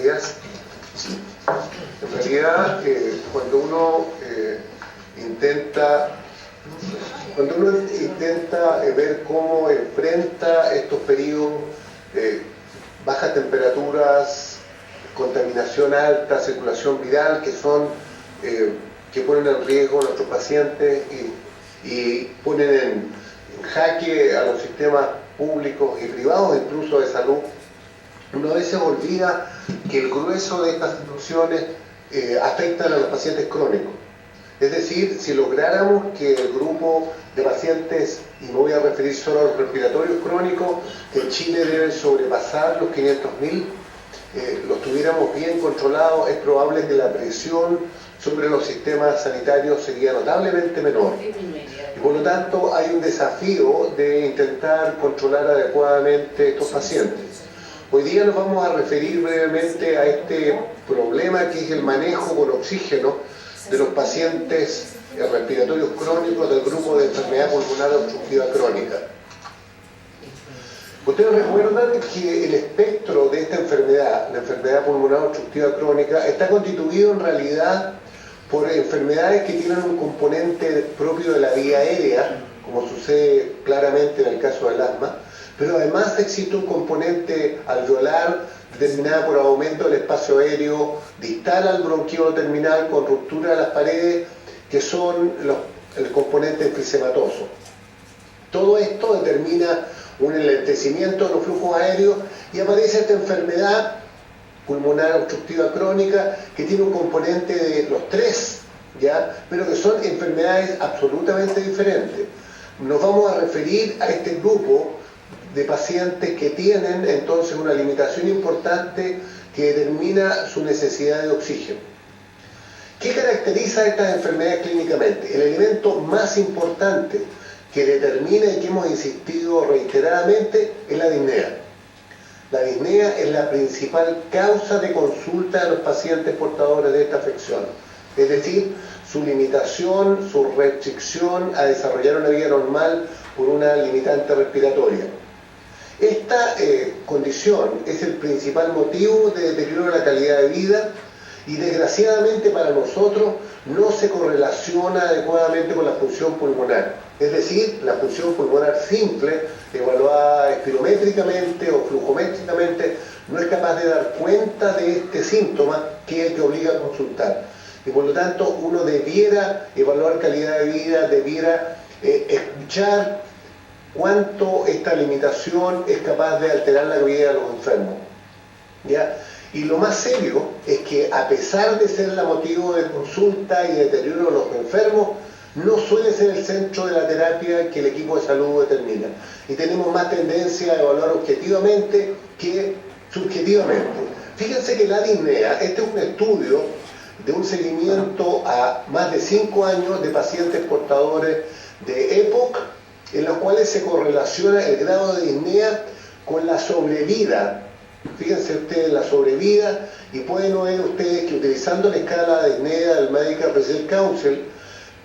días. En realidad, cuando uno intenta ver cómo enfrenta estos periodos, bajas temperaturas, contaminación alta, circulación viral, que ponen en riesgo a nuestros pacientes y ponen en jaque a los sistemas públicos y privados, incluso de salud, uno a veces olvida que el grueso de estas situaciones afectan a los pacientes crónicos. Es decir, si lográramos que el grupo de pacientes, y me voy a referir solo a los respiratorios crónicos, que en Chile deben sobrepasar los 500.000, los tuviéramos bien controlados, es probable que la presión sobre los sistemas sanitarios sería notablemente menor. Y por lo tanto hay un desafío de intentar controlar adecuadamente estos pacientes. Hoy día nos vamos a referir brevemente a este problema que es el manejo con oxígeno de los pacientes respiratorios crónicos del grupo de enfermedad pulmonar obstructiva crónica. Ustedes recuerdan que el espectro de esta enfermedad, la enfermedad pulmonar obstructiva crónica, está constituido en realidad por enfermedades que tienen un componente propio de la vía aérea, como sucede claramente en el caso del asma, pero además existe un componente alveolar determinado por aumento del espacio aéreo distal al bronquíolo terminal con ruptura de las paredes, que son el componente enfisematoso. Todo esto determina un enlentecimiento de los flujos aéreos y aparece esta enfermedad pulmonar obstructiva crónica que tiene un componente de los tres, ¿ya? Pero que son enfermedades absolutamente diferentes. Nos vamos a referir a este grupo de pacientes que tienen entonces una limitación importante que determina su necesidad de oxígeno. ¿Qué caracteriza a estas enfermedades clínicamente? El elemento más importante que determina y que hemos insistido reiteradamente es la disnea. La disnea es la principal causa de consulta de los pacientes portadores de esta afección, es decir, su limitación, su restricción a desarrollar una vida normal por una limitante respiratoria. Esta condición es el principal motivo de deterioro de la calidad de vida y desgraciadamente para nosotros no se correlaciona adecuadamente con la función pulmonar. Es decir, la función pulmonar simple, evaluada espirométricamente o flujométricamente, no es capaz de dar cuenta de este síntoma que es el que obliga a consultar. Y por lo tanto uno debiera evaluar calidad de vida, debiera escuchar cuánto esta limitación es capaz de alterar la vida de los enfermos, ¿ya? Y lo más serio es que a pesar de ser el motivo de consulta y de deterioro de los enfermos, no suele ser el centro de la terapia que el equipo de salud determina. Y tenemos más tendencia a evaluar objetivamente que subjetivamente. Fíjense que la disnea, este es un estudio de un seguimiento a más de 5 años de pacientes portadores de EPOC, en los cuales se correlaciona el grado de disnea con la sobrevida. Fíjense ustedes la sobrevida y pueden ver ustedes que utilizando la escala de disnea del Medical Research Council,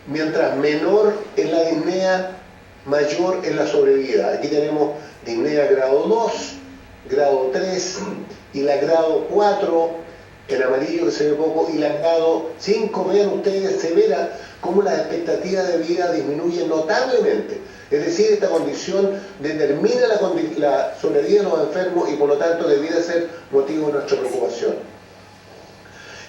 mientras menor es la disnea, mayor es la sobrevida. Aquí tenemos disnea grado 2, grado 3 y la grado 4, en amarillo que se ve poco, y la grado 5, vean ustedes, severa, cómo las expectativas de vida disminuyen notablemente. Es decir, esta condición determina la sobrevida de los enfermos y por lo tanto debiera ser motivo de nuestra preocupación.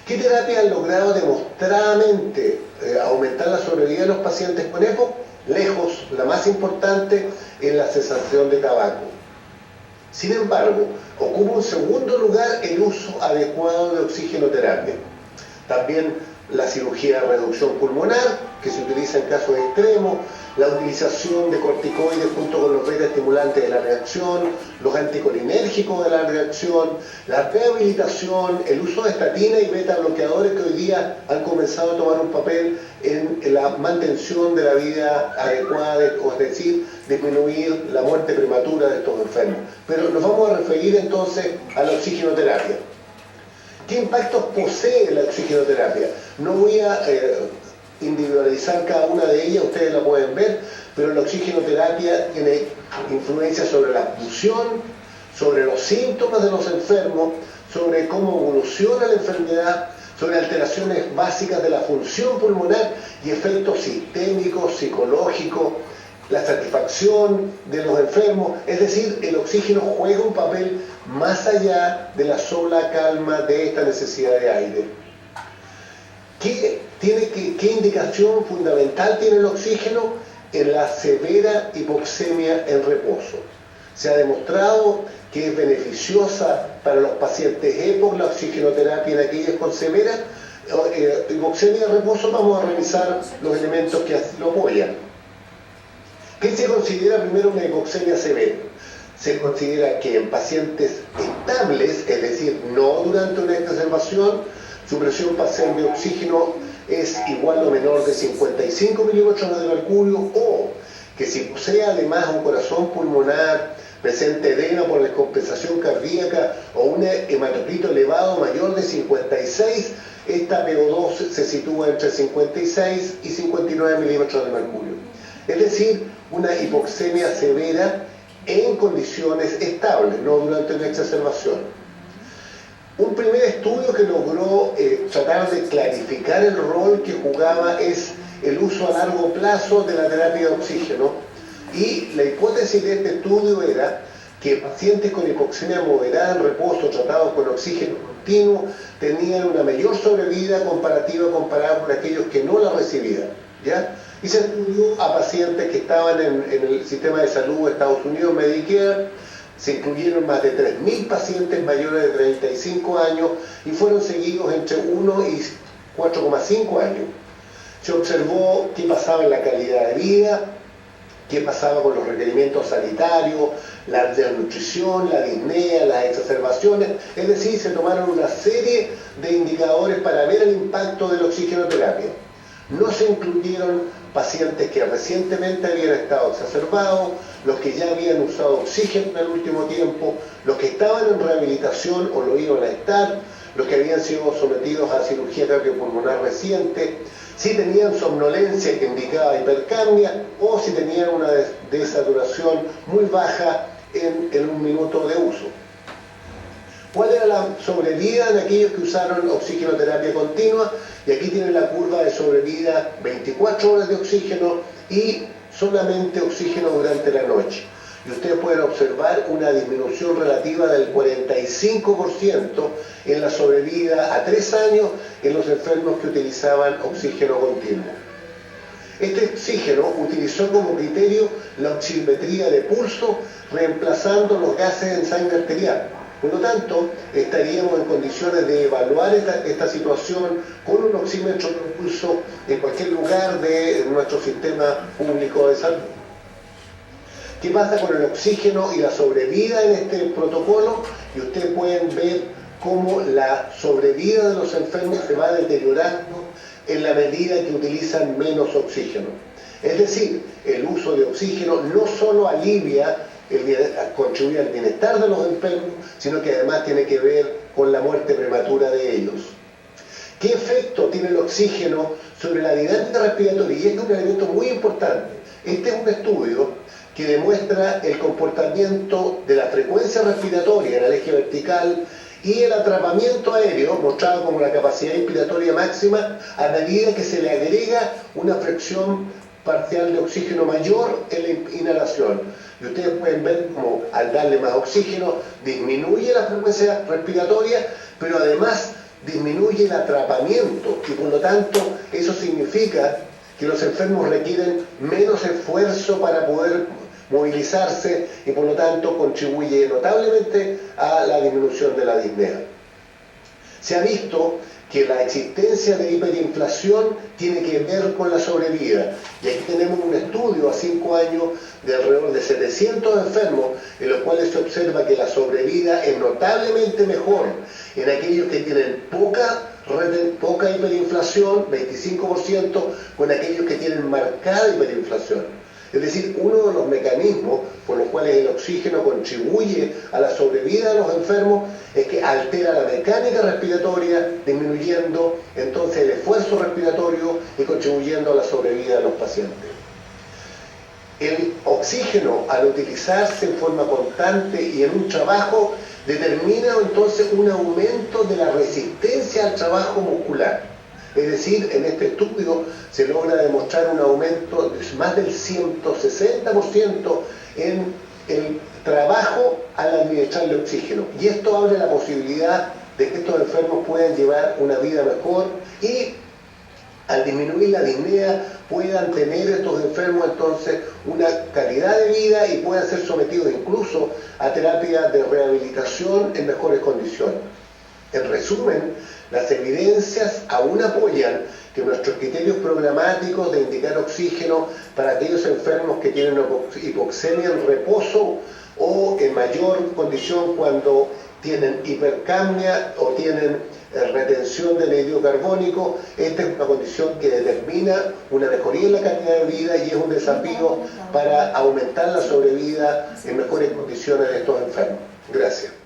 ¿Qué terapia han logrado demostradamente aumentar la sobrevida de los pacientes con EPOC? Lejos, la más importante es la cesación de tabaco. Sin embargo, ocupa un segundo lugar el uso adecuado de oxigenoterapia. También la cirugía de reducción pulmonar, que se utiliza en casos extremos, la utilización de corticoides junto con los beta-estimulantes de la reacción, los anticolinérgicos de la reacción, la rehabilitación, el uso de estatina y beta-bloqueadores que hoy día han comenzado a tomar un papel en la mantención de la vida adecuada, es decir, disminuir la muerte prematura de estos enfermos. Pero nos vamos a referir entonces a la oxigenoterapia. ¿Qué impactos posee la oxigenoterapia? No voy a individualizar cada una de ellas, ustedes la pueden ver, pero la oxigenoterapia tiene influencia sobre la función, sobre los síntomas de los enfermos, sobre cómo evoluciona la enfermedad, sobre alteraciones básicas de la función pulmonar y efectos sistémicos, psicológicos, la satisfacción de los enfermos. Es decir, el oxígeno juega un papel más allá de la sola calma de esta necesidad de aire. ¿Qué indicación fundamental tiene el oxígeno? En la severa hipoxemia en reposo. Se ha demostrado que es beneficiosa para los pacientes EPOC la oxigenoterapia en aquellas con severa hipoxemia en reposo. Vamos a revisar los elementos que lo apoyan. ¿Qué se considera primero una hipoxemia severa? Se considera que en pacientes estables, es decir, no durante una exacerbación, su presión parcial de oxígeno es igual o menor de 55 milímetros de mercurio, o que si posee además un corazón pulmonar, presente edema por descompensación cardíaca o un hematocrito elevado mayor de 56, esta PO2 se sitúa entre 56 y 59 milímetros de mercurio. Es decir, una hipoxemia severa en condiciones estables, no durante una exacerbación. Un primer estudio que logró tratar de clarificar el rol que jugaba es el uso a largo plazo de la terapia de oxígeno, y la hipótesis de este estudio era que pacientes con hipoxemia moderada en reposo tratados con oxígeno continuo tenían una mayor sobrevida comparativa comparada con aquellos que no la recibían, ¿ya? Y se estudió a pacientes que estaban en el sistema de salud de Estados Unidos, Medicare. Se incluyeron más de 3.000 pacientes mayores de 35 años y fueron seguidos entre 1 y 4,5 años. Se observó qué pasaba en la calidad de vida, qué pasaba con los requerimientos sanitarios, la desnutrición, la disnea, las exacerbaciones. Es decir, se tomaron una serie de indicadores para ver el impacto de la oxigenoterapia. No se incluyeron pacientes que recientemente habían estado exacerbados, los que ya habían usado oxígeno en el último tiempo, los que estaban en rehabilitación o lo iban a estar, los que habían sido sometidos a cirugía cardiopulmonar reciente, si tenían somnolencia que indicaba hipercapnia o si tenían una desaturación muy baja en un minuto de uso. ¿Cuál era la sobrevida en aquellos que usaron oxigenoterapia continua? Y aquí tienen la curva de sobrevida: 24 horas de oxígeno y solamente oxígeno durante la noche. Y ustedes pueden observar una disminución relativa del 45% en la sobrevida a 3 años en los enfermos que utilizaban oxígeno continuo. Este oxígeno utilizó como criterio la oximetría de pulso, reemplazando los gases en sangre arterial. Por lo tanto, estaríamos en condiciones de evaluar esta situación con un oxímetro de pulso en cualquier lugar de nuestro sistema público de salud. ¿Qué pasa con el oxígeno y la sobrevida en este protocolo? Y ustedes pueden ver cómo la sobrevida de los enfermos se va deteriorando en la medida que utilizan menos oxígeno. Es decir, el uso de oxígeno no solo alivia, contribuye al bienestar de los enfermos, sino que además tiene que ver con la muerte prematura de ellos. ¿Qué efecto tiene el oxígeno sobre la dinámica respiratoria? Y este es un elemento muy importante. Este es un estudio que demuestra el comportamiento de la frecuencia respiratoria en el eje vertical y el atrapamiento aéreo, mostrado como la capacidad inspiratoria máxima, a medida que se le agrega una fracción parcial de oxígeno mayor en la inhalación. Y ustedes pueden ver cómo al darle más oxígeno disminuye la frecuencia respiratoria, pero además disminuye el atrapamiento, y por lo tanto eso significa que los enfermos requieren menos esfuerzo para poder movilizarse y por lo tanto contribuye notablemente a la disminución de la disnea. Se ha visto que la existencia de hiperinflación tiene que ver con la sobrevida. Y aquí tenemos un estudio a 5 años de alrededor de 700 enfermos, en los cuales se observa que la sobrevida es notablemente mejor en aquellos que tienen poca hiperinflación, 25%, con aquellos que tienen marcada hiperinflación. Es decir, uno de los mecanismos por los cuales el oxígeno contribuye a la sobrevida de los enfermos es que altera la mecánica respiratoria, disminuyendo entonces el esfuerzo respiratorio y contribuyendo a la sobrevida de los pacientes. El oxígeno, al utilizarse en forma constante y en un trabajo, determina entonces un aumento de la resistencia al trabajo muscular. Es decir, en este estudio se logra demostrar un aumento de más del 160% en el trabajo al administrarle oxígeno. Y esto abre la posibilidad de que estos enfermos puedan llevar una vida mejor y al disminuir la disnea puedan tener estos enfermos entonces una calidad de vida y puedan ser sometidos incluso a terapias de rehabilitación en mejores condiciones. En resumen, las evidencias aún apoyan que nuestros criterios programáticos de indicar oxígeno para aquellos enfermos que tienen hipoxemia en reposo o en mayor condición cuando tienen hipercapnia o tienen retención del anhídrido carbónico, esta es una condición que determina una mejoría en la calidad de vida y es un desafío para aumentar la sobrevida en mejores condiciones de estos enfermos. Gracias.